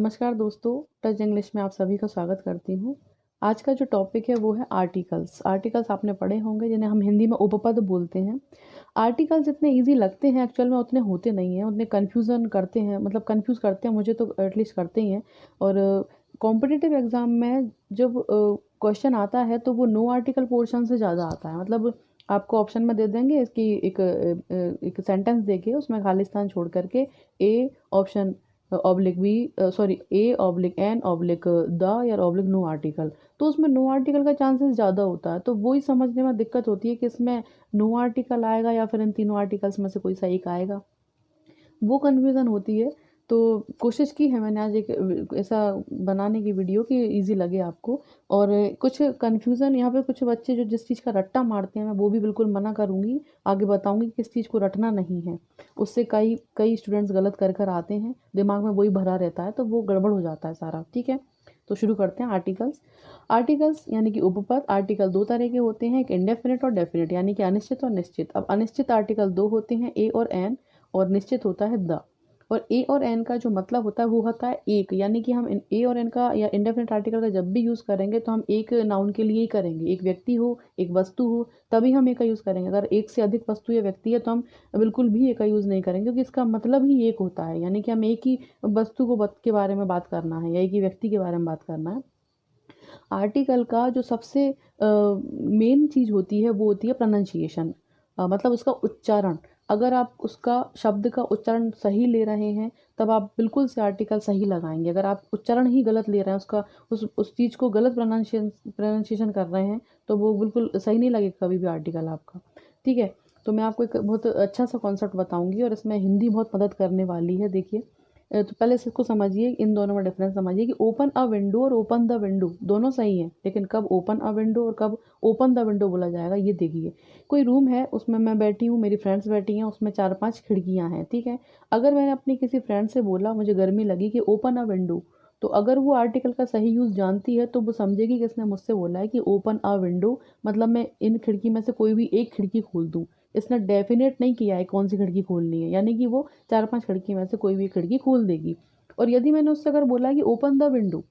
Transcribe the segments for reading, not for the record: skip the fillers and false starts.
नमस्कार दोस्तों, touch English में आप सभी का स्वागत करती हूँ। आज का जो टॉपिक है वो है आर्टिकल्स। आर्टिकल्स आपने पढ़े होंगे जिन्हें हम हिंदी में उपपद बोलते हैं। आर्टिकल्स जितने ईज़ी लगते हैं एक्चुअल में उतने होते नहीं हैं, उतने कन्फ्यूज़न करते हैं, मतलब कन्फ्यूज़ करते हैं, मुझे तो एटलीस्ट करते ही हैं। और कॉम्पिटिटिव एग्ज़ाम में जब क्वेश्चन आता है तो वो नो आर्टिकल पोर्शन से ज़्यादा आता है। मतलब आपको ऑप्शन में दे देंगे इसकी एक सेंटेंस देके उसमें खालिस्तान छोड़ करके a option oblique b sorry a oblique an oblique the या ऑब्लिक नो आर्टिकल। तो उसमें नो आर्टिकल का चांसेस ज़्यादा होता है, तो वही समझने में दिक्कत होती है कि इसमें नो आर्टिकल आएगा या फिर इन तीनों आर्टिकल्स में से कोई सा एक आएगा, वो कन्फ्यूज़न होती है। तो कोशिश की है मैंने आज एक ऐसा बनाने की वीडियो कि इजी लगे आपको। और कुछ कन्फ्यूज़न यहाँ पे कुछ बच्चे जो जिस चीज़ का रट्टा मारते हैं मैं वो भी बिल्कुल मना करूँगी, आगे बताऊँगी कि किस चीज़ को रटना नहीं है। उससे कई कई स्टूडेंट्स गलत कर कर आते हैं, दिमाग में वही भरा रहता है तो वो गड़बड़ हो जाता है सारा। ठीक है, तो शुरू करते हैं। आर्टिकल्स। आर्टिकल्स यानी कि उपपद। आर्टिकल दो तरह के होते हैं, एक इंडेफिनिट और डेफिनिट, यानी कि अनिश्चित और निश्चित। अब अनिश्चित आर्टिकल दो होते हैं, ए और एन, और निश्चित होता है द। और ए और एन का जो मतलब होता है वो होता है एक, यानी कि हम ए और एन का या इंडेफिनिट आर्टिकल का जब भी यूज़ करेंगे तो हम एक नाउन के लिए ही करेंगे। एक व्यक्ति हो, एक वस्तु हो, तभी हम ए का यूज़ करेंगे। अगर एक से अधिक वस्तु या व्यक्ति है तो हम बिल्कुल भी ए का यूज़ नहीं करेंगे, क्योंकि इसका मतलब ही एक होता है, यानी कि हम एक ही वस्तु को के बारे में बात करना है या एक ही व्यक्ति के बारे में बात करना है। आर्टिकल का जो सबसे मेन चीज़ होती है वो होती है प्रोनाउंसिएशन, मतलब उसका उच्चारण। अगर आप उसका शब्द का उच्चारण सही ले रहे हैं तब आप बिल्कुल से आर्टिकल सही लगाएंगे। अगर आप उच्चारण ही गलत ले रहे हैं, उसका उस चीज़ को गलत प्रोनाउंसिएशन कर रहे हैं तो वो बिल्कुल सही नहीं लगेगा कभी भी आर्टिकल आपका। ठीक है, तो मैं आपको एक बहुत अच्छा सा कॉन्सेप्ट बताऊंगी और इसमें हिंदी बहुत मदद करने वाली है। देखिए, तो पहले इसको समझिए, इन दोनों में डिफरेंस समझिए कि ओपन अ विंडो और ओपन द विंडो दोनों सही हैं, लेकिन कब ओपन अ विंडो और कब ओपन द विंडो बोला जाएगा ये देखिए। कोई रूम है, उसमें मैं बैठी हूँ, मेरी फ्रेंड्स बैठी हैं, उसमें 4-5 खिड़कियाँ हैं। ठीक है, अगर मैंने अपनी किसी फ्रेंड से बोला मुझे गर्मी लगी कि ओपन अ विंडो, तो अगर वो आर्टिकल का सही यूज़ जानती है तो वो समझेगी कि इसने मुझसे बोला है कि ओपन अ विंडो, मतलब मैं इन खिड़की में से कोई भी एक खिड़की खोल दूँ। इसने डेफिनेट नहीं किया है कौन सी खिड़की खोलनी है, यानी कि वो 4-5 खिड़की में से कोई भी खिड़की खोल देगी। और यदि मैंने उससे अगर बोला कि ओपन द विंडो,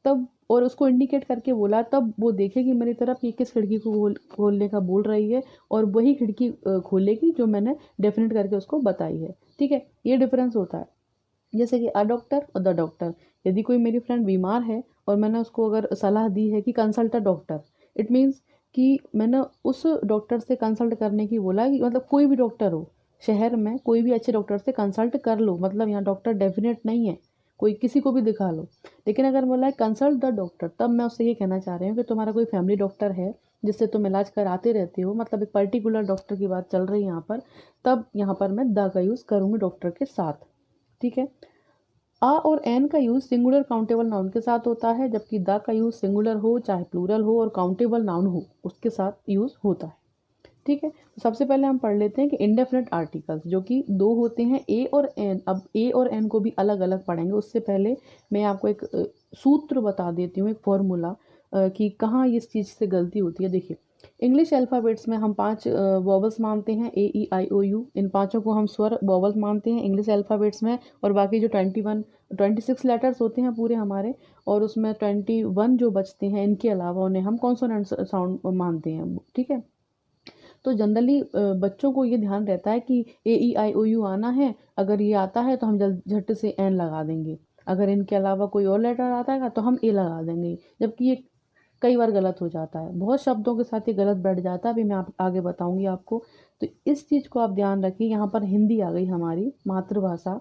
तब और उसको इंडिकेट करके बोला, तब वो देखेगी मेरी तरफ कि किस खिड़की को खोलने का बोल रही है और वही खिड़की खोलेगी जो मैंने डेफिनेट करके उसको बताई है। ठीक है, ये डिफरेंस होता है। जैसे कि अ डॉक्टर और द डॉक्टर। यदि कोई मेरी फ्रेंड बीमार है और मैंने उसको अगर सलाह दी है कि consult a doctor, it means कि मैंने उस डॉक्टर से कंसल्ट करने की बोला कि मतलब कोई भी डॉक्टर हो, शहर में कोई भी अच्छे डॉक्टर से कंसल्ट कर लो, मतलब यहाँ डॉक्टर डेफिनेट नहीं है, कोई किसी को भी दिखा लो। लेकिन अगर बोला है कंसल्ट द डॉक्टर, तब मैं उससे ये कहना चाह रही हूँ कि तुम्हारा कोई फैमिली डॉक्टर है जिससे तुम इलाज कराते रहते हो, मतलब एक पर्टिकुलर डॉक्टर की बात चल रही है यहाँ पर, तब यहाँ पर मैं द का यूज़ करूँगी डॉक्टर के साथ। ठीक है, आ और एन का यूज़ सिंगुलर काउंटेबल नाउन के साथ होता है, जबकि द का यूज़ सिंगुलर हो चाहे प्लूरल हो और काउंटेबल नाउन हो उसके साथ यूज़ होता है। ठीक है, तो सबसे पहले हम पढ़ लेते हैं कि इंडेफिनिट आर्टिकल्स जो कि दो होते हैं, ए और एन। अब ए और एन को भी अलग अलग पढ़ेंगे, उससे पहले मैं आपको एक सूत्र बता देती हूँ, एक फॉर्मूला कि कहाँ इस चीज़ से गलती होती है। देखिए, इंग्लिश अल्फ़ाबेट्स में हम 5 वॉवल्स मानते हैं, ए ई आई ओ यू। इन पाँचों को हम स्वर वॉवल्स मानते हैं इंग्लिश अल्फ़ाबेट्स में। और बाकी जो 26 लेटर्स होते हैं पूरे हमारे, और उसमें 21 जो बचते हैं, इनके अलावा उन्हें हम कॉन्सोनेंट साउंड मानते हैं। ठीक है, तो जनरली बच्चों को ये ध्यान रहता है कि ए ई आई ओ यू आना है, अगर ये आता है तो हम जल्द झट से एन लगा देंगे, अगर इनके अलावा कोई और लेटर आता है तो हम ए लगा देंगे, जबकि ये कई बार गलत हो जाता है। बहुत शब्दों के साथ ये गलत बैठ जाता है, अभी मैं आगे बताऊंगी आपको। तो इस चीज़ को आप ध्यान रखिए। यहाँ पर हिंदी आ गई हमारी मातृभाषा।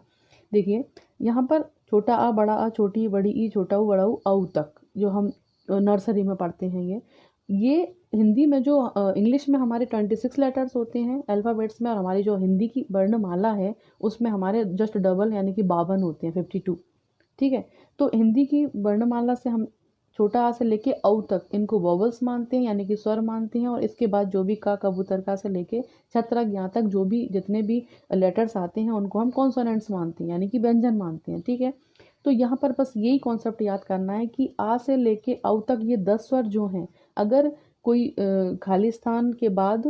देखिए, यहाँ पर छोटा आ, बड़ा आ, छोटी बड़ी ई, छोटा ऊ, बड़ा ऊ, औ तक, जो हम नर्सरी में पढ़ते हैं, ये हिंदी में जो इंग्लिश में हमारे 26 लेटर्स होते हैं अल्फ़ाबेट्स में, और हमारी जो हिंदी की वर्णमाला है उसमें हमारे जस्ट डबल यानी कि 52 होते हैं, 52। ठीक है, तो हिंदी की वर्णमाला से हम छोटा आ से लेके औ तक इनको वॉवल्स मानते हैं, यानी कि स्वर मानते हैं। और इसके बाद जो भी का, कबूतर का से लेके छत्रक यहाँ तक जो भी जितने भी लेटर्स आते हैं उनको हम कॉन्सोनेंट्स मानते हैं, यानी कि व्यंजन मानते हैं। ठीक है, तो यहाँ पर बस यही कॉन्सेप्ट याद करना है कि आ से लेके औ तक ये 10 स्वर जो हैं, अगर कोई खालिस्तान के बाद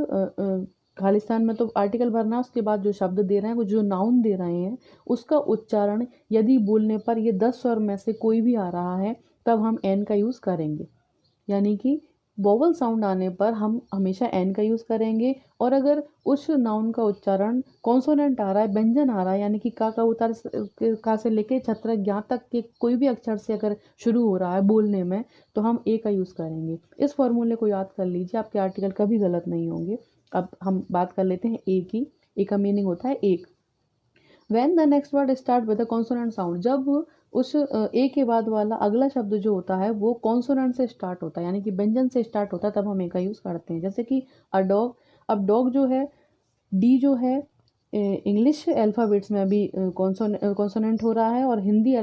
खालिस्तान में तो आर्टिकल भरना है, उसके बाद जो शब्द दे रहे हैं, वो जो नाउन दे रहे हैं, उसका उच्चारण यदि बोलने पर ये 10 स्वर में से कोई भी आ रहा है तब हम एन का यूज़ करेंगे। यानी कि वोवल साउंड आने पर हम हमेशा एन का यूज़ करेंगे। और अगर उस नाउन का उच्चारण कॉन्सोनेंट आ रहा है, व्यंजन आ रहा है, यानी कि का कबूतर का से लेके छत्र ज्ञा तक के कोई भी अक्षर से अगर शुरू हो रहा है बोलने में, तो हम ए का यूज़ करेंगे। इस फॉर्मूले को याद कर लीजिए, आपके आर्टिकल कभी गलत नहीं होंगे। अब हम बात कर लेते हैं ए की। ए का मीनिंग होता है एक। When the next word start with a consonant sound, जब उस ए के बाद वाला अगला शब्द जो होता है वो कॉन्सोनेंट से स्टार्ट होता है, यानी कि व्यंजन से स्टार्ट होता है, तब हम ए का यूज़ करते हैं। जैसे कि अ डॉग। अब डॉग जो है, डी जो है, इंग्लिश अल्फ़ाबेट्स में भी कॉन्सोनेंट हो रहा है, और हिंदी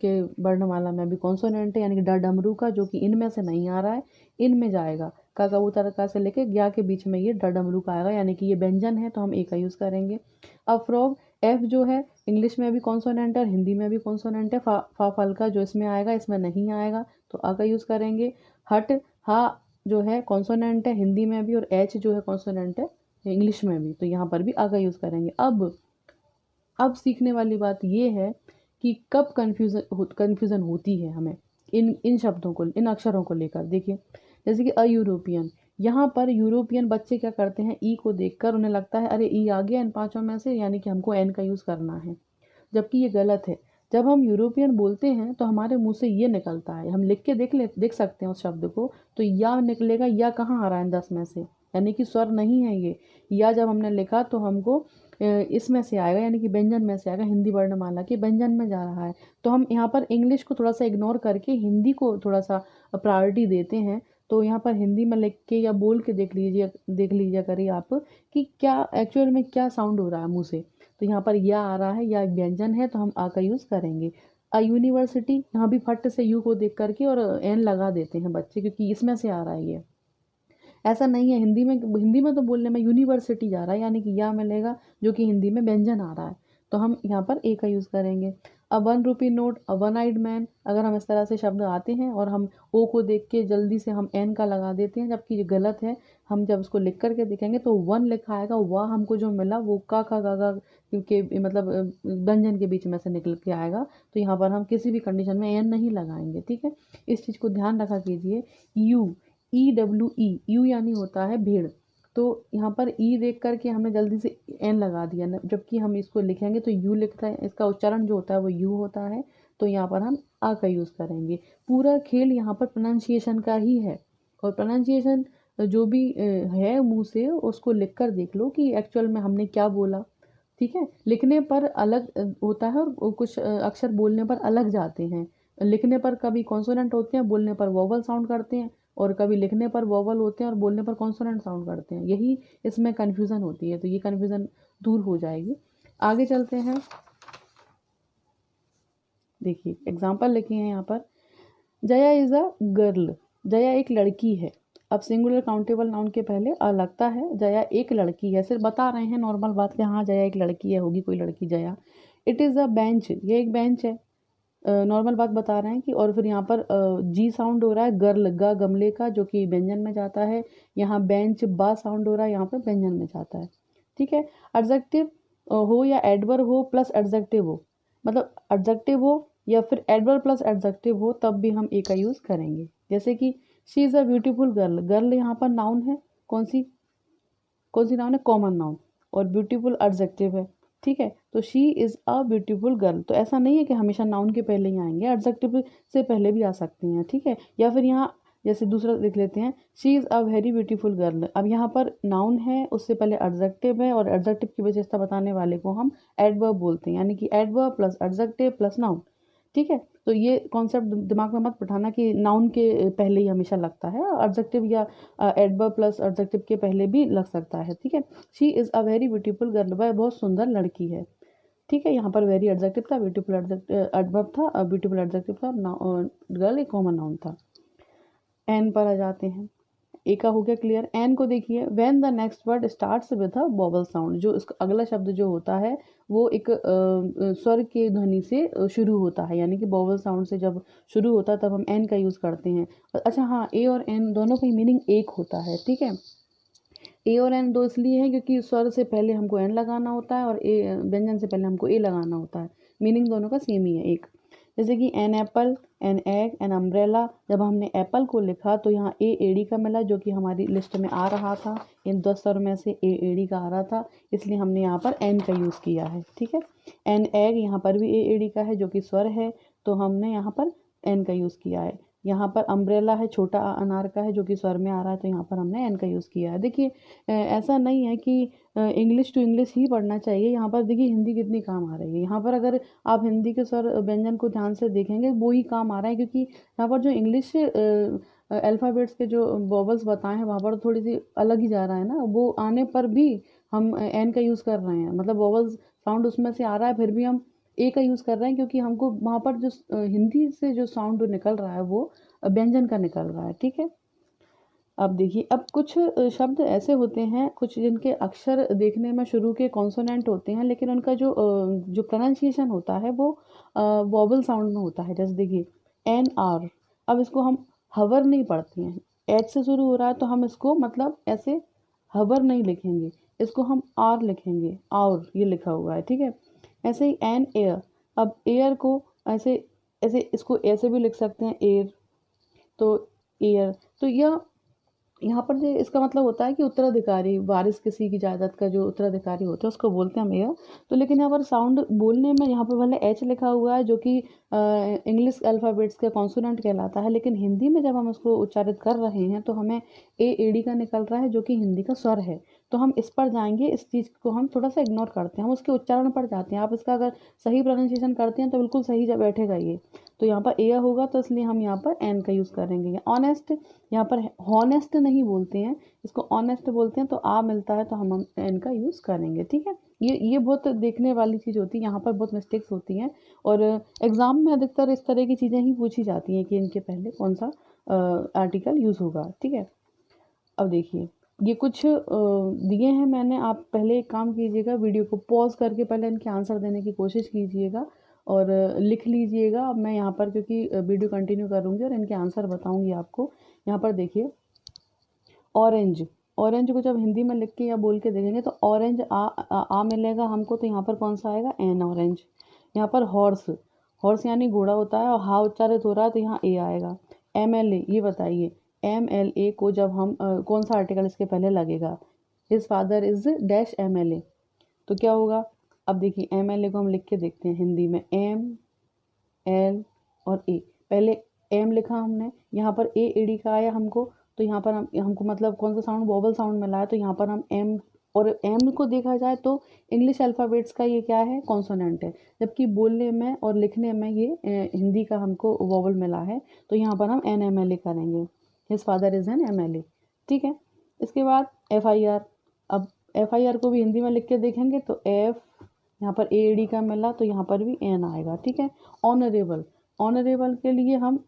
के वर्णमाला में भी कॉन्सोनेंट है, यानी कि ड डमरू का, जो कि इनमें से नहीं आ रहा है, इनमें जाएगा। का कबूतर का से लेके ज्ञा के बीच में ये ड डमरू का आएगा, यानी कि ये व्यंजन है, तो हम ए का यूज़ करेंगे। अब फ्रॉग, एफ जो है, इंग्लिश में भी कॉन्सोनेंट है और हिंदी में भी कॉन्सोनेंट है। फा फल का जो इसमें आएगा, इसमें नहीं आएगा, तो आ का यूज़ करेंगे। हट, हा जो है कॉन्सोनेंट है हिंदी में भी, और एच जो है कॉन्सोनेंट है इंग्लिश में भी, तो यहाँ पर भी आ का यूज़ करेंगे। अब सीखने वाली बात ये है कि कब कन्फ्यूज़न होती है हमें इन इन शब्दों को, इन अक्षरों को लेकर। देखिए, जैसे कि अ यूरोपियन, यहाँ पर यूरोपियन बच्चे क्या करते हैं, ई को देखकर उन्हें लगता है अरे ई आ गया इन पांचों में से, यानी कि हमको एन का यूज़ करना है, जबकि ये गलत है। जब हम यूरोपियन बोलते हैं तो हमारे मुंह से ये निकलता है, हम लिख के देख सकते हैं उस शब्द को, तो या निकलेगा, या कहाँ आ रहा है 10 में से, यानी कि स्वर नहीं है ये। या जब हमने लिखा तो हमको इसमें से आएगा, यानी कि व्यंजन में से आएगा, हिंदी वर्णमाला के व्यंजन में जा रहा है। तो हम यहाँ पर इंग्लिश को थोड़ा सा इग्नोर करके हिंदी को थोड़ा सा प्रायोरिटी देते हैं। तो यहाँ पर हिंदी में लिख के या बोल के देख लीजिए करिए आप कि क्या एक्चुअल में क्या साउंड हो रहा है मुँह से। तो यहाँ पर या आ रहा है, या एक व्यंजन है, तो हम आ का यूज़ करेंगे। अ यूनिवर्सिटी, यहाँ भी फट से यू को देख करके और एन लगा देते हैं बच्चे, क्योंकि इसमें से आ रहा है ये। ऐसा नहीं है, हिंदी में तो बोलने में यूनिवर्सिटी जा रहा है, यानी कि या मिलेगा, जो कि हिंदी में व्यंजन आ रहा है, तो हम यहाँ पर ए का यूज़ करेंगे। A 1 rupee note, a one eyed man, अगर हम इस तरह से शब्द आते हैं और हम ओ को देख के जल्दी से हम एन का लगा देते हैं, जबकि ये गलत है। हम जब उसको लिख करके देखेंगे तो वन लिखा आएगा, वाह हमको जो मिला वो का गा गा, क्योंकि मतलब व्यंजन के बीच में से निकल के आएगा, तो यहाँ पर हम किसी भी कंडीशन में एन नहीं लगाएंगे, ठीक है। इस चीज़ को ध्यान रखा कीजिए। You, E W E, you यानी होता है भेड़, तो यहाँ पर ई देख करके हमने जल्दी से एन लगा दिया ना, जबकि हम इसको लिखेंगे तो यू लिखता है, इसका उच्चारण जो होता है वो यू होता है, तो यहाँ पर हम आ का यूज़ करेंगे। पूरा खेल यहाँ पर प्रोनाउंसिएशन का ही है, और प्रोनाउंसिएशन जो भी है मुंह से, उसको लिख कर देख लो कि एक्चुअल में हमने क्या बोला, ठीक है। लिखने पर अलग होता है, और कुछ अक्षर बोलने पर अलग जाते हैं। लिखने पर कभी कॉन्सोनेंट होते हैं, बोलने पर वोवल साउंड करते हैं, और कभी लिखने पर वोवल होते हैं और बोलने पर कॉन्सोनेंट साउंड करते हैं। यही इसमें कन्फ्यूज़न होती है, तो ये कन्फ्यूज़न दूर हो जाएगी। आगे चलते हैं। देखिए एग्जाम्पल लिखे हैं यहाँ पर। Jaya is a girl, Jaya एक लड़की है। अब सिंगुलर काउंटेबल नाउन के पहले अ लगता है, जया एक लड़की है, सिर्फ बता रहे हैं नॉर्मल बात कि हाँ जया एक लड़की है, होगी कोई लड़की Jaya. It is a bench, ये एक बेंच है, नॉर्मल बात बता रहे हैं कि। और फिर यहाँ पर जी साउंड हो रहा है, गर्ल गा गमले का, जो कि व्यंजन में जाता है। यहाँ बेंच बा साउंड हो रहा है, यहाँ पर व्यंजन में जाता है, ठीक है। एडजेक्टिव हो या एडवर्ब हो प्लस एडजेक्टिव हो, मतलब एडजेक्टिव हो या फिर एडवर्ब प्लस एडजेक्टिव हो, तब भी हम ए का यूज़ करेंगे। जैसे कि she is a beautiful girl, girl यहाँ पर नाउन है, कौन सी नाउन है, कॉमन नाउन, और ब्यूटीफुल एडजेक्टिव है, ठीक है। तो she is a beautiful girl, तो ऐसा नहीं है कि हमेशा नाउन के पहले ही आएंगे, एडजेक्टिव से पहले भी आ सकती हैं, ठीक है। या फिर यहाँ जैसे दूसरा लिख लेते हैं, she is a very beautiful girl. अब यहाँ पर नाउन है, उससे पहले एडजेक्टिव है, और एडजेक्टिव की विशेषता बताने वाले को हम एडवर्ब बोलते हैं, यानी कि adverb plus adjective plus noun, ठीक है। तो ये कॉन्सेप्ट दिमाग में मत बिठाना कि नाउन के पहले ही हमेशा लगता है, एडजेक्टिव या एडवर्ब प्लस एडजेक्टिव के पहले भी लग सकता है, ठीक है। She is a very beautiful girl, वह बहुत सुंदर लड़की है, ठीक है। यहाँ पर वेरी एडजेक्टिव था, ब्यूटीफुल एडवर्ब था, ब्यूटीफुल एडजेक्टिव था, गर्ल एक कॉमन नाउन था। एन पर आ जाते हैं। ए का हो गया क्लियर। एन को देखिए, when the next word starts with a vowel sound, जो इसका अगला शब्द जो होता है वो एक स्वर के ध्वनि से शुरू होता है, यानी कि वोवल साउंड से जब शुरू होता है तब हम एन का यूज़ करते हैं। अच्छा हाँ, ए और एन दोनों का ही मीनिंग एक होता है, ठीक है। ए और एन दो इसलिए है क्योंकि स्वर से पहले हमको एन लगाना होता है और ए व्यंजन से पहले हमको ए लगाना होता है। मीनिंग दोनों का सेम ही है एक। जैसे कि an apple, an egg, an umbrella. जब हमने एप्पल को लिखा तो यहाँ ए एडी का मिला जो कि हमारी लिस्ट में आ रहा था। इन 10 स्वर में से ए एडी का आ रहा था, इसलिए हमने यहाँ पर एन का यूज़ किया है। ठीक है। एन एग यहाँ पर भी ए एडी का है जो कि स्वर है, तो हमने यहाँ पर एन का यूज़ किया है। यहाँ पर अम्ब्रेला है, छोटा अनार का है जो कि स्वर में आ रहा है, तो यहाँ पर हमने एन का यूज़ किया है। देखिए ऐसा नहीं है कि इंग्लिश टू इंग्लिश ही पढ़ना चाहिए। यहाँ पर देखिए हिंदी कितनी काम आ रही है। यहाँ पर अगर आप हिंदी के स्वर व्यंजन को ध्यान से देखेंगे वो ही काम आ रहा है, क्योंकि यहाँ पर जो इंग्लिश अल्फ़ाबेट्स के जो वॉवल्स बताए हैं वहाँ पर थोड़ी सी अलग ही जा रहा है ना, वो आने पर भी हम एन का यूज़ कर रहे हैं। मतलब वॉवल्स साउंड उसमें से आ रहा है फिर भी हम ए का यूज़ कर रहे हैं, क्योंकि हमको वहाँ पर जो हिंदी से जो साउंड निकल रहा है वो व्यंजन का निकल रहा है। ठीक है। अब देखिए, अब कुछ शब्द ऐसे होते हैं कुछ जिनके अक्षर देखने में शुरू के कॉन्सोनेंट होते हैं, लेकिन उनका जो प्रोनाउंसिएशन होता है वो वॉवल साउंड में होता है। जैसे देखिए एन आर, अब इसको हम हवर नहीं पढ़ते हैं। एच से शुरू हो रहा है तो हम इसको मतलब ऐसे हवर नहीं लिखेंगे, इसको हम आर लिखेंगे, और ये लिखा हुआ है। ठीक है। ऐसे ही एन एयर, अब एयर को ऐसे ऐसे इसको ऐसे भी लिख सकते हैं एयर, तो एयर। तो यह यहाँ पर जो इसका मतलब होता है कि उत्तराधिकारी, वारिस किसी की जायदाद का जो उत्तराधिकारी होता है उसको बोलते हैं हम एयर। तो लेकिन यहाँ पर साउंड बोलने में यहाँ पर भले एच लिखा हुआ है जो कि इंग्लिश अल्फ़ाबेट्स का कॉन्सोनेंट कहलाता है, लेकिन हिंदी में जब हम उसको उच्चारित कर रहे हैं तो हमें ए एडी का निकल रहा है जो कि हिंदी का स्वर है। तो हम इस पर जाएंगे, इस चीज़ को हम थोड़ा सा इग्नोर करते हैं, हम उसके उच्चारण पर जाते हैं। आप इसका अगर सही प्रोनाउंसिएशन करते हैं तो बिल्कुल सही जब बैठेगा ये। तो यहाँ पर एयर होगा तो इसलिए हम यहाँ पर एन का यूज़ करेंगे। ऑनेस्ट, यहाँ पर हॉनेस्ट नहीं बोलते हैं, इसको ऑनेस्ट बोलते हैं, तो आ मिलता है तो हम एन का यूज़ करेंगे। ठीक है। ये बहुत देखने वाली चीज़ होती है, यहाँ पर बहुत मिस्टेक्स होती हैं, और एग्ज़ाम में अधिकतर इस तरह की चीज़ें ही पूछी जाती हैं कि इनके पहले कौन सा आर्टिकल यूज़ होगा। ठीक है। अब देखिए ये कुछ दिए हैं मैंने, आप पहले एक काम कीजिएगा, वीडियो को पॉज करके पहले इनके आंसर देने की कोशिश कीजिएगा और लिख लीजिएगा। अब मैं यहाँ पर क्योंकि वीडियो कंटिन्यू करूँगी और इनके आंसर बताऊँगी आपको। यहाँ पर देखिए ऑरेंज, ऑरेंज को जब हिंदी में लिख के या बोल के देखेंगे तो ऑरेंज आ मिलेगा हमको, तो यहाँ पर कौन सा आएगा, एन ऑरेंज। यहाँ पर हॉर्स, हॉर्स यानी घोड़ा होता है और हा उच्चारित हो रहा है तो यहाँ ए आएगा। एम एल ए, ये बताइए एम एल ए को जब हम कौन सा आर्टिकल इसके पहले लगेगा, his father is dash M L A, तो क्या होगा। अब देखिए एम एल ए को हम लिख के देखते हैं हिंदी में, एम एल और ए, पहले एम लिखा हमने, यहाँ पर ए एडी का आया हमको, तो यहाँ पर हमको मतलब कौन सा साउंड, वोवल साउंड मिला है, तो यहाँ पर हम एम, और एम को देखा जाए तो इंग्लिश अल्फ़ाबेट्स का ये क्या है, कॉन्सोनेंट है, जबकि बोलने में और लिखने में ये हिंदी का हमको वोवल मिला है, तो यहाँ पर हम एन एम एल ए करेंगे, his father is an M L A. ठीक है। इसके बाद एफ आई आर, अब एफ आई आर को भी हिंदी में लिख के देखेंगे तो एफ, यहाँ पर ए डी का मिला तो यहाँ पर भी एन आएगा। ठीक है। ऑनरेबल, ऑनरेबल के लिए हम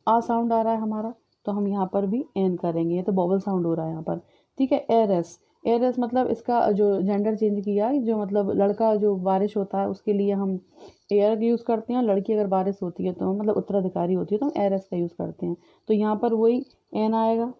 आ साउंड आ रहा है हमारा, तो हम यहाँ पर भी एन करेंगे, ये तो बॉबल साउंड हो रहा है यहाँ पर। ठीक है। एयर एस, एयर एस मतलब इसका जो जेंडर चेंज किया, जो मतलब लड़का जो बारिश होता है उसके लिए हम एयर यूज़ करते हैं, लड़की अगर बारिश होती है तो मतलब उत्तराधिकारी होती है तो हम एयर एस का यूज़ करते हैं, तो यहाँ पर वही एन आएगा।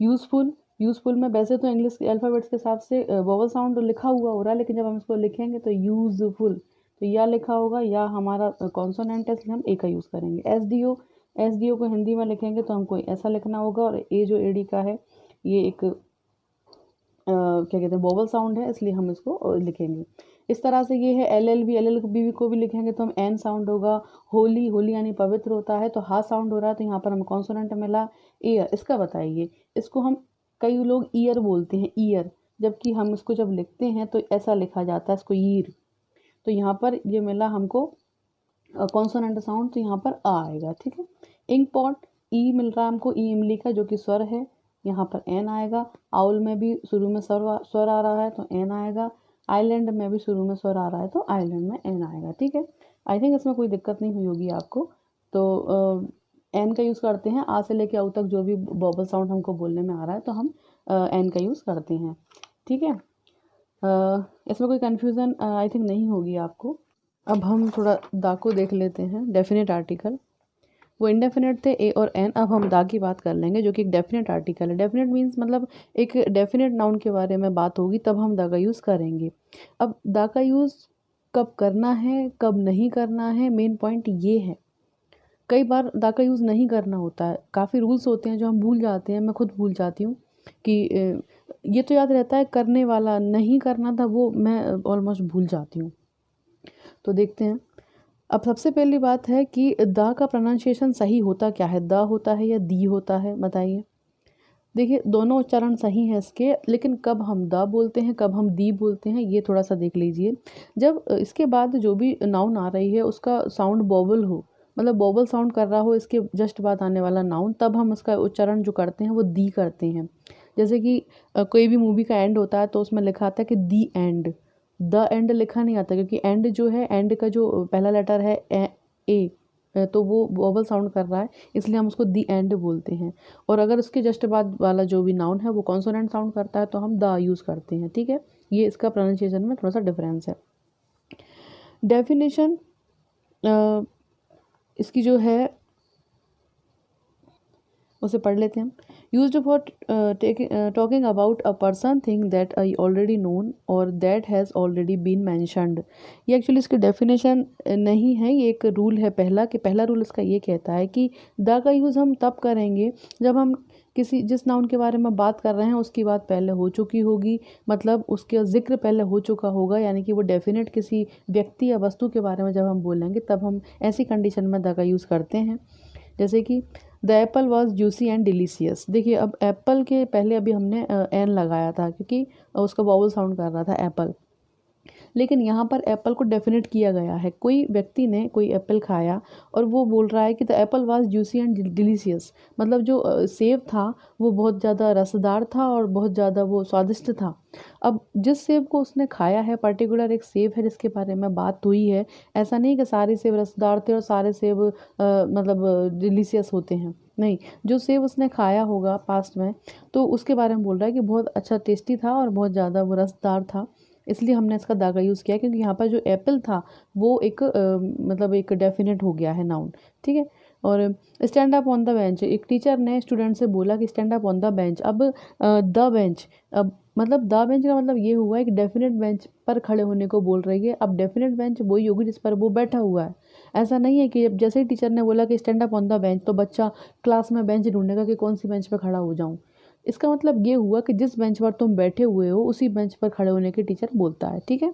यूज़फुल, यूज़फुल में वैसे तो इंग्लिश अल्फ़ाबेट्स के हिसाब से वोवल साउंड लिखा हुआ हो रहा है, लेकिन जब हम इसको लिखेंगे तो यूज़फुल, तो या लिखा होगा या हमारा कॉन्सोनेंट है, इसलिए हम ए का यूज़ करेंगे। S D O, S D O को हिंदी में लिखेंगे तो हमको ऐसा लिखना होगा, और ए जो ए डी का है ये एक क्या कहते हैं वोवल साउंड है, इसलिए हम इसको लिखेंगे। इस तरह से ये है L L B, L L B को भी लिखेंगे तो हम एन साउंड होगा। होली, होली यानी पवित्र होता है तो हा साउंड हो रहा है, तो यहाँ पर हमें कॉन्सोनेंट मिला। ईयर, इसका बताइए, इसको हम कई लोग ईयर बोलते हैं, ईयर, जबकि हम इसको जब लिखते हैं तो ऐसा लिखा जाता है इसको ईर, तो यहाँ पर ये मिला हमको कॉन्सोनेंट साउंड, तो यहाँ पर आ आएगा। ठीक है। इंक पॉट, ई मिल रहा है हमको, ई इमली का जो कि स्वर है, यहाँ पर एन आएगा। आउल में भी शुरू में स्वर आ रहा है तो एन आएगा। आइलैंड में भी शुरू में स्वर आ रहा है तो आइलैंड में एन आएगा। ठीक है। आई थिंक इसमें कोई दिक्कत नहीं हुई होगी आपको। तो एन का यूज़ करते हैं, आ से लेके आउ तक जो भी बॉबल साउंड हमको बोलने में आ रहा है तो हम एन का यूज़ करते हैं। ठीक है। इसमें कोई कन्फ्यूज़न आई थिंक नहीं होगी आपको। अब हम थोड़ा दा को देख लेते हैं, डेफिनेट आर्टिकल। वो इंडेफिनेट थे ए और एन। अब हम द की बात कर लेंगे जो कि एक डेफिनेट आर्टिकल है। डेफिनेट मीन्स मतलब एक डेफिनेट नाउन के बारे में बात होगी तब हम द का यूज़ करेंगे। अब द का यूज़ कब करना है कब नहीं करना है, मेन पॉइंट ये है। कई बार द का यूज़ नहीं करना होता है, काफ़ी रूल्स होते हैं जो हम भूल जाते हैं, मैं खुद भूल जाती हूँ कि ये तो याद रहता है करने वाला, नहीं करना था वो मैं ऑलमोस्ट भूल जाती हूँ। तो देखते हैं। अब सबसे पहली बात है कि द का प्रोनाउंसिएशन सही होता क्या है, द होता है या दी होता है, बताइए। देखिए दोनों उच्चारण सही हैं इसके, लेकिन कब हम द बोलते हैं कब हम दी बोलते हैं ये थोड़ा सा देख लीजिए। जब इसके बाद जो भी नाउन आ रही है उसका साउंड बॉबल हो, मतलब बॉबल साउंड कर रहा हो इसके जस्ट बाद आने वाला नाउन, तब हम उसका उच्चारण जो करते हैं वो दी करते हैं। जैसे कि कोई भी मूवी का एंड होता है तो उसमें लिखा आता है कि दी एंड, द एंड लिखा नहीं आता, क्योंकि एंड जो है, एंड का जो पहला लेटर है ए, तो वो वोवल साउंड कर रहा है, इसलिए हम उसको दी एंड बोलते हैं। और अगर उसके जस्ट बाद वाला जो भी नाउन है वो कॉन्सोनेंट साउंड करता है तो हम द यूज़ करते हैं, ठीक है। ये इसका प्रोनाउंसिएशन में थोड़ा सा डिफरेंस है। डेफिनेशन इसकी जो है उसे पढ़ लेते हैं हम। Used for talking about a person thing that I already known और that has already been mentioned. ये एक्चुअली इसकी डेफिनेशन नहीं है, ये एक रूल है पहला, कि पहला रूल इसका ये कहता है कि द का यूज़ हम तब करेंगे जब हम किसी जिस नाउन के बारे में बात कर रहे हैं उसकी बात पहले हो चुकी होगी, मतलब उसका जिक्र पहले हो चुका होगा, यानी कि वो डेफिनेट किसी व्यक्ति या वस्तु के बारे में जब हम बोलेंगे तब हम ऐसी कंडीशन में द का यूज़ करते हैं। जैसे कि the Apple was juicy and delicious. देखिए अब एप्पल के पहले अभी हमने एन लगाया था क्योंकि उसका वावल साउंड कर रहा था एप्पल, लेकिन यहाँ पर एप्पल को डेफिनेट किया गया है। कोई व्यक्ति ने कोई एप्पल खाया और वो बोल रहा है कि the Apple was juicy and delicious, मतलब जो सेब था वो बहुत ज़्यादा रसदार था और बहुत ज़्यादा वो स्वादिष्ट था। अब जिस सेब को उसने खाया है, पर्टिकुलर एक सेब है जिसके बारे में बात हुई है, ऐसा नहीं कि सारे सेब रसदार थे और सारे सेब मतलब डिलीशियस होते हैं, नहीं। जो सेब उसने खाया होगा पास्ट में तो उसके बारे में बोल रहा है कि बहुत अच्छा टेस्टी था और बहुत ज़्यादा वो रसदार था, इसलिए हमने इसका द का यूज़ किया, क्योंकि यहाँ पर जो एप्पल था वो एक मतलब एक डेफिनेट हो गया है नाउन, ठीक है। और stand up on the bench, एक टीचर ने स्टूडेंट से बोला कि stand up on the bench. अब द बेंच, अब मतलब द बेंच का मतलब ये हुआ है कि डेफिनेट बेंच पर खड़े होने को बोल रही है। अब डेफिनेट बेंच वही होगी जिस पर वो बैठा हुआ है। ऐसा नहीं है कि जैसे ही टीचर ने बोला कि stand up on the bench तो बच्चा क्लास में बेंच ढूंढेगा कि कौन सी बेंच पर खड़ा हो जाऊँ। इसका मतलब ये हुआ कि जिस बेंच पर तुम बैठे हुए हो उसी बेंच पर खड़े होने की टीचर बोलता है, ठीक है।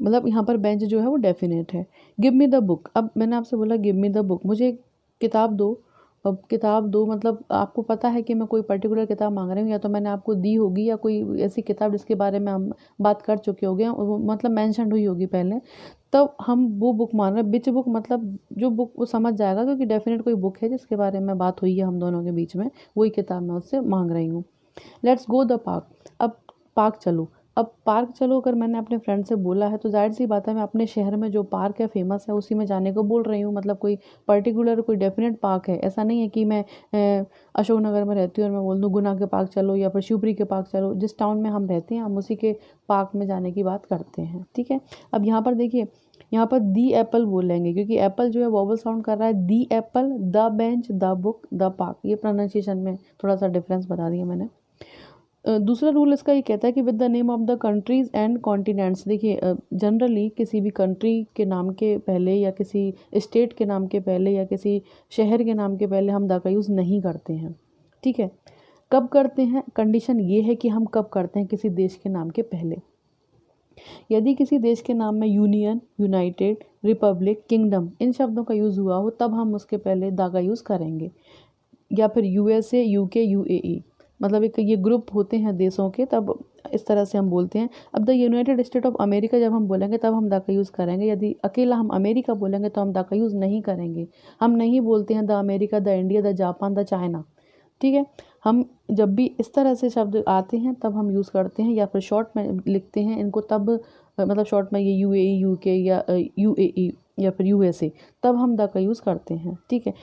मतलब यहाँ पर बेंच जो है वो डेफिनेट है। गिव मी द बुक, अब मैंने आपसे बोला गिव मी द बुक, मुझे एक किताब दो। अब किताब दो मतलब आपको पता है कि मैं कोई पर्टिकुलर किताब मांग रही हूँ, या तो मैंने आपको दी होगी या कोई ऐसी किताब जिसके बारे में हम बात कर चुके होंगे, मतलब मैंशन हुई होगी पहले, तब हम वो बुक मांग रहे हैं। बिच बुक मतलब जो बुक वो समझ जाएगा, क्योंकि डेफिनेट कोई बुक है जिसके बारे में बात हुई है हम दोनों के बीच में, वही किताब मैं उससे मांग रही हूँ। लेट्स गो द पार्क, अब पार्क चलो। अब पार्क चलो अगर मैंने अपने फ्रेंड से बोला है तो जाहिर सी बात है मैं अपने शहर में जो पार्क है फेमस है उसी में जाने को बोल रही हूँ, मतलब कोई पर्टिकुलर कोई डेफिनेट पार्क है, ऐसा नहीं है कि मैं अशोकनगर में रहती हूँ और मैं बोल दूँ गुना के पार्क चलो या फिर शिवपुरी के पार्क चलो। जिस टाउन में हम रहते हैं हम उसी के पार्क में जाने की बात करते हैं, ठीक है। अब यहाँ पर देखिए, यहाँ पर दी एप्पल बोलेंगे क्योंकि एप्पल जो है वोवल साउंड कर रहा है। The apple, the bench, the book, the park, ये प्रोनाउंसिएशन में थोड़ा सा डिफरेंस बता दिया मैंने। दूसरा रूल इसका ये कहता है कि with the name of the countries and continents. देखिए जनरली किसी भी कंट्री के नाम के पहले या किसी स्टेट के नाम के पहले या किसी शहर के नाम के पहले हम द का यूज़ नहीं करते हैं, ठीक है। कब करते हैं, कंडीशन ये है कि हम कब करते हैं किसी देश के नाम के पहले। यदि किसी देश के नाम में यूनियन, यूनाइटेड, रिपब्लिक, किंगडम इन शब्दों का यूज़ हुआ हो तब हम उसके पहले द का यूज़ करेंगे। या फिर यूएसए, यूके, यूएई, मतलब एक ये ग्रुप होते हैं देशों के, तब इस तरह से हम बोलते हैं। अब the United state of America जब हम बोलेंगे तब हम द का यूज़ करेंगे। यदि अकेला हम अमेरिका बोलेंगे तो हम द का यूज़ नहीं करेंगे। हम नहीं बोलते हैं the America, the India, the Japan, the China, ठीक है। हम जब भी इस तरह से शब्द आते हैं तब हम यूज़ करते हैं, या फिर शॉर्ट में लिखते हैं इनको तब मतलब शॉर्ट में ये यूएई, यूके या यूएई या फिर यूएसए, तब हम द का यूज़ करते हैं, ठीक है।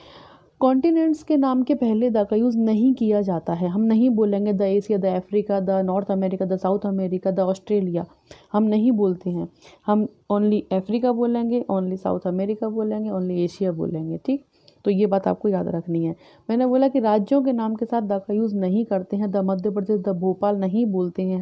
कॉन्टिनेंट्स के नाम के पहले द का यूज़ नहीं किया जाता है। हम नहीं बोलेंगे the Asia, the Africa, the north America, the south America, the Australia, हम नहीं बोलते हैं। हम ओनली अफ्रीका बोलेंगे, ओनली साउथ अमेरिका बोलेंगे, ओनली एशिया बोलेंगे, ठीक। तो ये बात आपको याद रखनी है। मैंने बोला कि राज्यों के नाम के साथ द का यूज़ नहीं करते हैं। द मध्य प्रदेश, द भोपाल नहीं बोलते हैं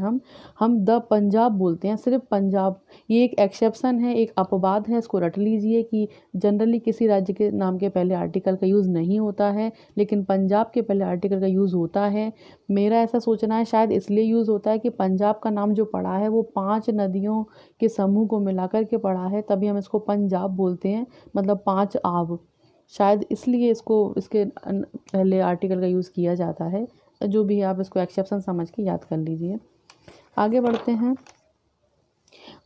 हम द पंजाब बोलते हैं, सिर्फ पंजाब। ये एक एक्सेप्शन है, एक अपवाद है, इसको रट लीजिए कि जनरली किसी राज्य के नाम के पहले आर्टिकल का यूज़ नहीं होता है, लेकिन पंजाब के पहले आर्टिकल का यूज़ होता है। मेरा ऐसा सोचना है शायद इसलिए यूज़ होता है कि पंजाब का नाम जो पड़ा है वो 5 नदियों के समूह को मिलाकर के पड़ा है, तभी हम इसको पंजाब बोलते हैं, मतलब 5 आब। शायद इसलिए इसको इसके पहले आर्टिकल का यूज़ किया जाता है। जो भी है आप इसको एक्सेप्शन समझ के याद कर लीजिए। आगे बढ़ते हैं।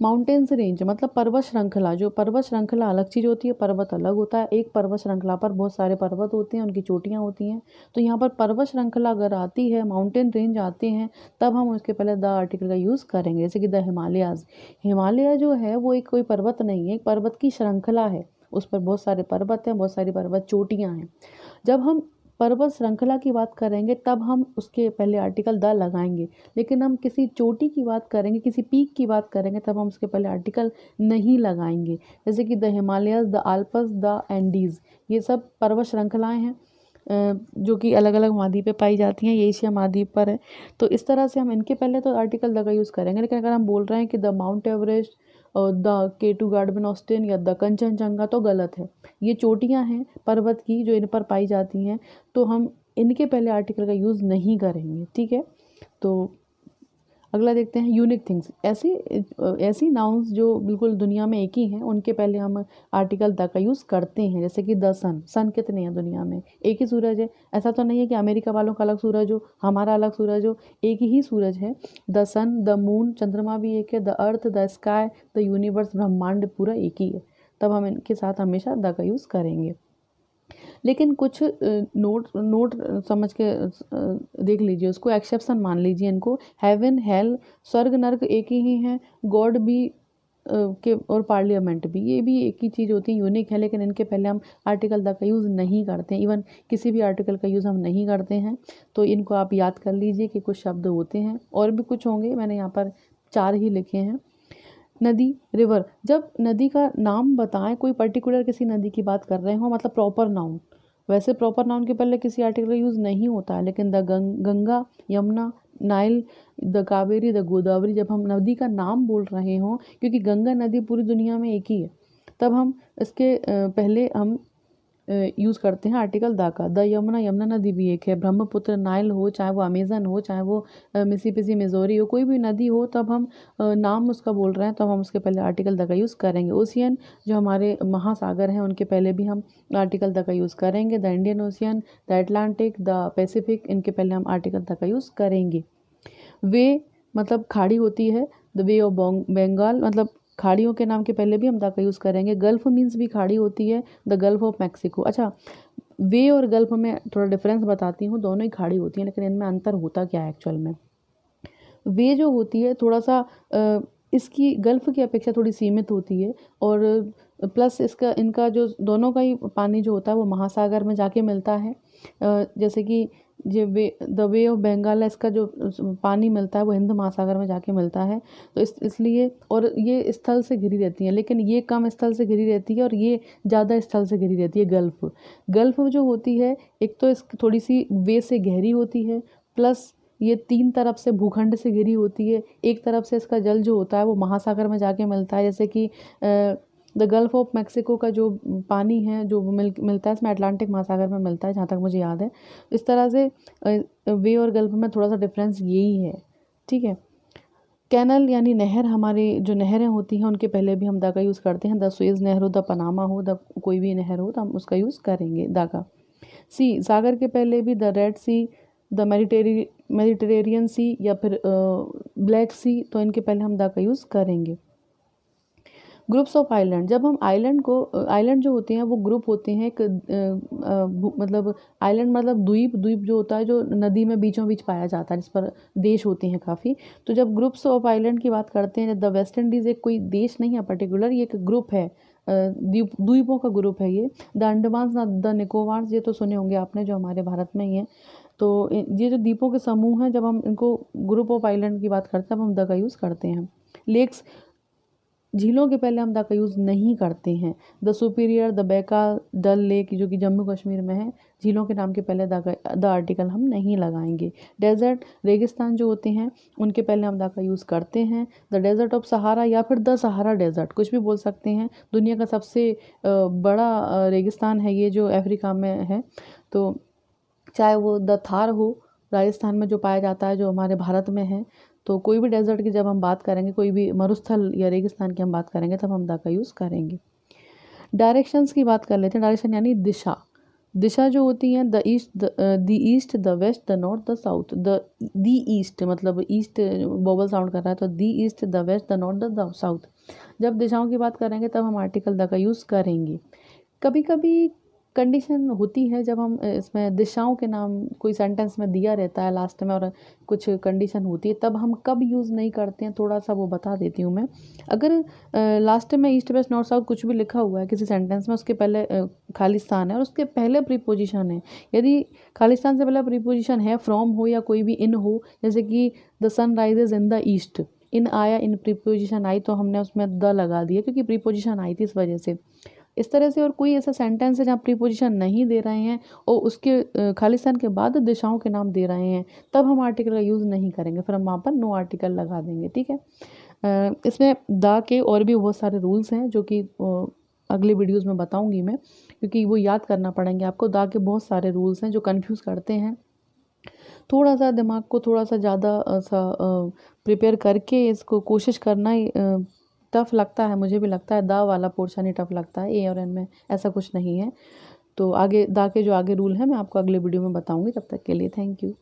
माउंटेन्स रेंज मतलब पर्वत श्रृंखला। जो पर्वत श्रृंखला अलग चीज़ होती है, पर्वत अलग होता है। एक पर्वत श्रृंखला पर बहुत सारे पर्वत होते हैं, उनकी चोटियाँ होती हैं। तो यहाँ पर पर्वत श्रृंखला अगर आती है, माउंटेन रेंज आते हैं, तब हम उसके पहले द आर्टिकल का यूज़ करेंगे। जैसे कि द हिमालयाज़। हिमालय जो है वो एक कोई पर्वत नहीं है, एक पर्वत की श्रृंखला है। उस पर बहुत सारे पर्वत हैं, बहुत सारी पर्वत चोटियाँ हैं। जब हम पर्वत श्रृंखला की बात करेंगे तब हम उसके पहले आर्टिकल द लगाएंगे, लेकिन हम किसी चोटी की बात करेंगे, किसी पीक की बात करेंगे, तब हम उसके पहले आर्टिकल नहीं लगाएंगे। जैसे कि the Himalayas, the Alps, the Andes, ये सब पर्वत श्रृंखलाएँ हैं जो कि अलग अलग महाद्वीप पे पाई जाती हैं। ये एशिया महाद्वीप पर है। तो इस तरह से हम इनके पहले तो आर्टिकल द का यूज़ करेंगे, लेकिन अगर हम बोल रहे हैं कि द माउंट एवरेस्ट और द K2 गार्डन ऑस्टिन या द कंचनजंगा, तो गलत है। ये चोटियाँ हैं पर्वत की जो इन पर पाई जाती हैं, तो हम इनके पहले आर्टिकल का यूज़ नहीं करेंगे। ठीक है। तो अगला देखते हैं यूनिक थिंग्स। ऐसी नाउन्स जो बिल्कुल दुनिया में एक ही हैं, उनके पहले हम आर्टिकल द का यूज़ करते हैं। जैसे कि द सन। सन कितने हैं दुनिया में? एक ही सूरज है। ऐसा तो नहीं है कि अमेरिका वालों का अलग सूरज हो, हमारा अलग सूरज हो, एक ही सूरज है। द सन, द मून, चंद्रमा भी एक है, the earth, the sky, the universe, ब्रह्मांड पूरा एक ही है। तब हम इनके साथ हमेशा द का यूज़ करेंगे। लेकिन कुछ नोट समझ के देख लीजिए, उसको एक्सेप्शन मान लीजिए इनको। हेवन, हेल, स्वर्ग, नर्क एक ही हैं। गॉड भी के और पार्लियामेंट भी, ये भी एक ही चीज़ होती है, यूनिक है, लेकिन इनके पहले हम आर्टिकल द का यूज़ नहीं करते हैं। इवन किसी भी आर्टिकल का यूज़ हम नहीं करते हैं। तो इनको आप याद कर लीजिए कि कुछ शब्द होते हैं, और भी कुछ होंगे, मैंने यहाँ पर 4 ही लिखे हैं। नदी, रिवर। जब नदी का नाम बताएं, कोई पर्टिकुलर किसी नदी की बात कर रहे हो, मतलब प्रॉपर नाउन। वैसे प्रॉपर नाउन के पहले किसी आर्टिकल का यूज़ नहीं होता है, लेकिन the Ganga, Yamuna, Nile, the Kaveri, the Godavari, जब हम नदी का नाम बोल रहे हों, क्योंकि गंगा नदी पूरी दुनिया में एक ही है, तब हम इसके पहले हम यूज़ करते हैं आर्टिकल द का। द यमुना, यमुना नदी भी एक है। ब्रह्मपुत्र, नाइल हो, चाहे वो अमेज़न हो, चाहे वो मिसिसिपी, मिज़ोरी हो, कोई भी नदी हो, तब हम नाम उसका बोल रहे हैं, तब हम उसके पहले आर्टिकल द का यूज़ करेंगे। ओशियन, जो हमारे महासागर हैं, उनके पहले भी हम आर्टिकल द का यूज़ करेंगे। The Indian ocean, the Atlantic, the Pacific, इनके पहले हम आर्टिकल द का यूज़ करेंगे। वे मतलब खाड़ी होती है। द वे ऑफ बंगाल, मतलब खाड़ियों के नाम के पहले भी हम द का यूज़ करेंगे। गल्फ़ मीन्स भी खाड़ी होती है। The gulf of Mexico. अच्छा, वे और गल्फ़ में थोड़ा डिफरेंस बताती हूँ। दोनों ही खाड़ी होती हैं, लेकिन इनमें अंतर होता क्या है एक्चुअल में। वे जो होती है थोड़ा सा इसकी गल्फ़ की अपेक्षा थोड़ी सीमित होती है, और प्लस इसका इनका जो दोनों का ही पानी जो होता है वो महासागर में जाके मिलता है। जैसे कि द वे ऑफ बंगाल है, इसका जो पानी मिलता है वो हिंद महासागर में जाके मिलता है। तो इसलिए, और ये स्थल से घिरी रहती हैं, लेकिन ये कम स्थल से घिरी रहती है और ये ज़्यादा स्थल से घिरी रहती है। गल्फ़ जो होती है, एक तो इस थोड़ी सी वे से गहरी होती है, प्लस ये 3 तरफ से भूखंड से घिरी होती है। एक तरफ से इसका जल जो होता है वो महासागर में जाके मिलता है। जैसे कि द गल्फ़ ऑफ मैक्सिको का जो पानी है जो मिलता है, इसमें अटलांटिक महासागर में मिलता है, जहाँ तक मुझे याद है। इस तरह से वे और गल्फ़ में थोड़ा सा डिफरेंस यही है। ठीक है। कैनल यानी नहर, हमारे जो नहरें होती हैं उनके पहले भी हम द का यूज़ करते हैं। द सुएज़ नहर हो, द पनामा हो, द कोई भी नहर हो, तो हम उसका यूज़ करेंगे द का। सी, सागर के पहले भी the red sea, the Mediterranean sea, या फिर ब्लैक सी, तो इनके पहले हम द का यूज़ करेंगे। Groups of island. जब हम आइलैंड जो होते हैं वो ग्रुप होते हैं। एक मतलब आइलैंड मतलब द्वीप जो होता है, जो नदी में बीचों बीच पाया जाता है, जिस पर देश होते हैं काफ़ी। तो जब ग्रुप्स ऑफ आइलैंड की बात करते हैं, द वेस्ट इंडीज़ एक कोई देश नहीं है पर्टिकुलर, ये एक ग्रुप है, द्वीपों का ग्रुप है ये। द अंडमान्स, द निकोबार्स, ये तो सुने होंगे आपने, जो हमारे भारत में ही है। तो ये जो द्वीपों के समूह हैं, जब हम इनको ग्रुप ऑफ आइलैंड की बात करते हैं, तब हम द का यूज़ करते हैं। लेक्स, झीलों के पहले हम द का यूज़ नहीं करते हैं। द सुपीरियर, द बेका, डल लेक जो कि जम्मू कश्मीर में है, झीलों के नाम के पहले द आर्टिकल हम नहीं लगाएंगे। डेजर्ट, रेगिस्तान जो होते हैं उनके पहले हम द का यूज़ करते हैं। द डेजर्ट ऑफ सहारा या फिर द सहारा डेजर्ट, कुछ भी बोल सकते हैं। दुनिया का सबसे बड़ा रेगिस्तान है ये, जो अफ्रीका में है। तो चाहे वो द थार हो राजस्थान में जो पाया जाता है, जो हमारे भारत में है, तो कोई भी डेजर्ट की जब हम बात करेंगे, कोई भी मरुस्थल या रेगिस्तान की हम बात करेंगे, तब हम द का यूज़ करेंगे। डायरेक्शंस की बात कर लेते हैं। डायरेक्शन यानी दिशा। दिशा जो होती है, the east, the east, the west, the north, the south. The east मतलब ईस्ट बॉबल साउंड कर रहा है, तो the east, the west, the north, the south. जब दिशाओं की बात करेंगे तब हम आर्टिकल द का यूज़ करेंगे। कभी कभी कंडीशन होती है जब हम इसमें दिशाओं के नाम कोई सेंटेंस में दिया रहता है लास्ट में और कुछ कंडीशन होती है, तब हम कब यूज़ नहीं करते हैं, थोड़ा सा वो बता देती हूँ मैं। अगर लास्ट में ईस्ट वेस्ट नॉर्थ साउथ कुछ भी लिखा हुआ है किसी सेंटेंस में, उसके पहले खालिस्तान है और उसके पहले प्रीपोजिशन है, यदि खालिस्तान से पहले प्रीपोजिशन है, फ्रॉम हो या कोई भी इन हो, जैसे कि the sun rises in the east, in आया, इन प्रीपोजिशन आई, तो हमने उसमें द लगा दिया क्योंकि प्रीपोजिशन आई थी इस वजह से। इस तरह से और कोई ऐसा सेंटेंस है जहाँ प्रीपोजिशन नहीं दे रहे हैं और उसके खालिस्तान के बाद दिशाओं के नाम दे रहे हैं, तब हम आर्टिकल का यूज़ नहीं करेंगे, फिर हम वहाँ पर नो आर्टिकल लगा देंगे। ठीक है। इसमें द के और भी बहुत सारे रूल्स हैं जो कि अगले वीडियोज़ में बताऊँगी मैं, क्योंकि वो याद करना पड़ेंगे आपको। द के बहुत सारे रूल्स हैं जो कन्फ्यूज़ करते हैं। थोड़ा सा दिमाग को थोड़ा सा ज़्यादा प्रिपेयर करके इसको कोशिश करना ही टफ़ लगता है, मुझे भी लगता है। द वाला पोर्शन ही टफ़ लगता है, ए और एन में ऐसा कुछ नहीं है। तो आगे द के जो आगे रूल हैं मैं आपको अगले वीडियो में बताऊंगी। तब तक के लिए थैंक यू।